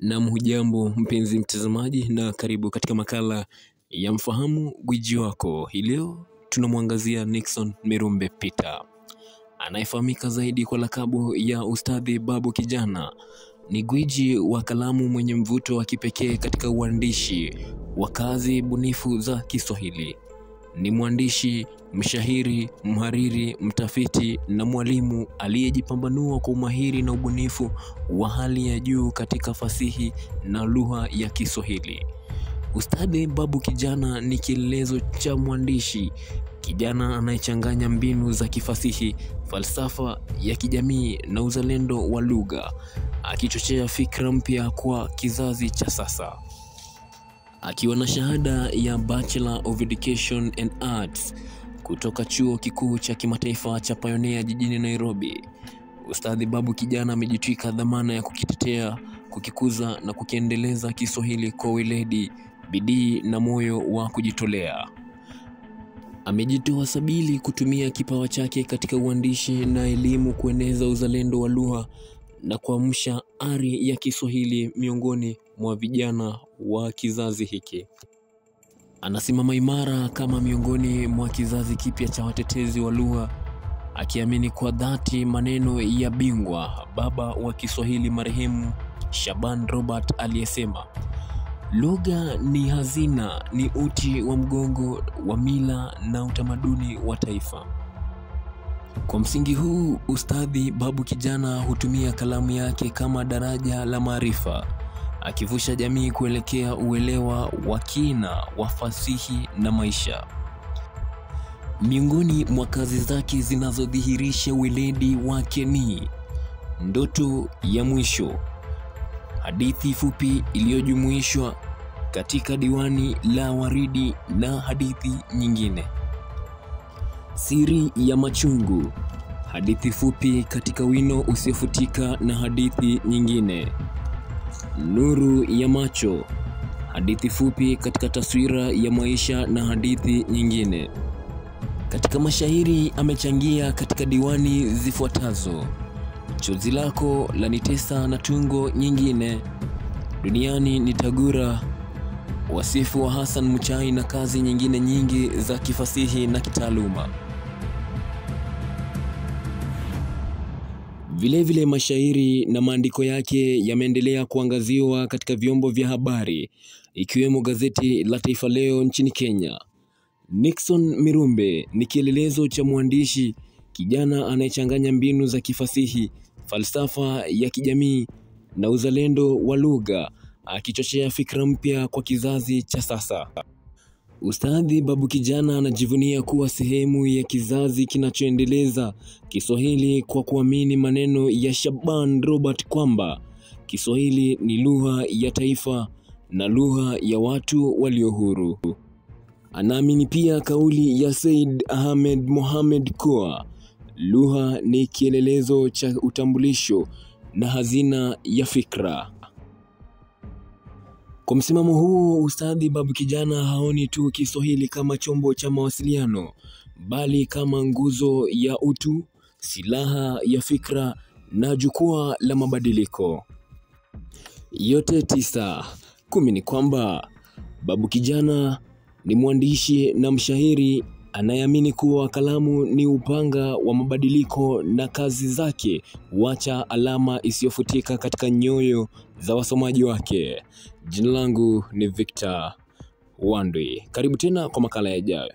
Na hujambo mpenzi mtazamaji, na karibu katika makala ya Mfahamu Gwiji Wako. Hii leo tunamwangazia Nixon Mirumbe Peter, anayefahamika zaidi kwa lakabu ya Ustadhi Babu Kijana. Ni gwiji wa kalamu mwenye mvuto wa kipekee katika uandishi wa kazi bunifu za Kiswahili. Ni mwandishi, mshahiri, mhariri, mtafiti na mwalimu aliyejipambanua kwa umahiri na ubunifu wa hali ya juu katika fasihi na lugha ya Kiswahili. Ustadhi Babu Kijana ni kielelezo cha mwandishi kijana anayechanganya mbinu za kifasihi, falsafa ya kijamii na uzalendo wa lugha, akichochea fikra mpya kwa kizazi cha sasa. Akiwa na shahada ya Bachelor of Education and Arts kutoka Chuo Kikuu cha Kimataifa cha Pioneer jijini Nairobi, Ustadhi Babu Kijana amejitwika dhamana ya kukitetea, kukikuza na kukiendeleza Kiswahili kwa weledi, bidii na moyo wa kujitolea. Amejitoa sabili kutumia kipawa chake katika uandishi na elimu kueneza uzalendo wa lugha na kuamsha ari ya Kiswahili miongoni mwa vijana wa kizazi hiki. Anasimama imara kama miongoni mwa kizazi kipya cha watetezi wa lugha, akiamini kwa dhati maneno ya bingwa baba wa Kiswahili marehemu Shaban Robert aliyesema, lugha ni hazina, ni uti wa mgongo wa mila na utamaduni wa taifa. Kwa msingi huu, Ustadhi Babu Kijana hutumia kalamu yake kama daraja la maarifa, akivusha jamii kuelekea uelewa wa kina wa fasihi na maisha. Miongoni mwa kazi zake zinazodhihirisha weledi wake ni Ndoto ya Mwisho, hadithi fupi iliyojumuishwa katika diwani la Waridi na hadithi nyingine. Siri ya Machungu, hadithi fupi katika wino usiofutika na hadithi nyingine. Nuru ya Macho, hadithi fupi katika taswira ya maisha na hadithi nyingine. Katika mashairi amechangia katika diwani zifuatazo: Chozi Lako Lanitesa na tungo nyingine, Duniani Nitagura, Wasifu wa Hassan Muchai na kazi nyingine nyingi za kifasihi na kitaaluma. Vilevile mashairi na maandiko yake yameendelea kuangaziwa katika vyombo vya habari, ikiwemo gazeti la Taifa Leo nchini Kenya. Nixon Mirumbe ni kielelezo cha mwandishi kijana anayechanganya mbinu za kifasihi, falsafa ya kijamii na uzalendo wa lugha, akichochea fikra mpya kwa kizazi cha sasa. Ustadhi Babu Kijana anajivunia kuwa sehemu ya kizazi kinachoendeleza Kiswahili kwa kuamini maneno ya Shaban Robert kwamba Kiswahili ni lugha ya taifa na lugha ya watu walio huru. Anaamini pia kauli ya Said Ahmed Mohamed kuwa lugha ni kielelezo cha utambulisho na hazina ya fikra. Kwa msimamo huu, Ustadhi Babu Kijana haoni tu Kiswahili kama chombo cha mawasiliano, bali kama nguzo ya utu, silaha ya fikra na jukwaa la mabadiliko. Yote 10 ni kwamba Babu Kijana ni mwandishi na mshahiri anayeamini kuwa kalamu ni upanga wa mabadiliko na kazi zake huacha alama isiyofutika katika nyoyo za wasomaji wake. Jina langu ni Victor Wandwi. Karibu tena kwa makala yajayo.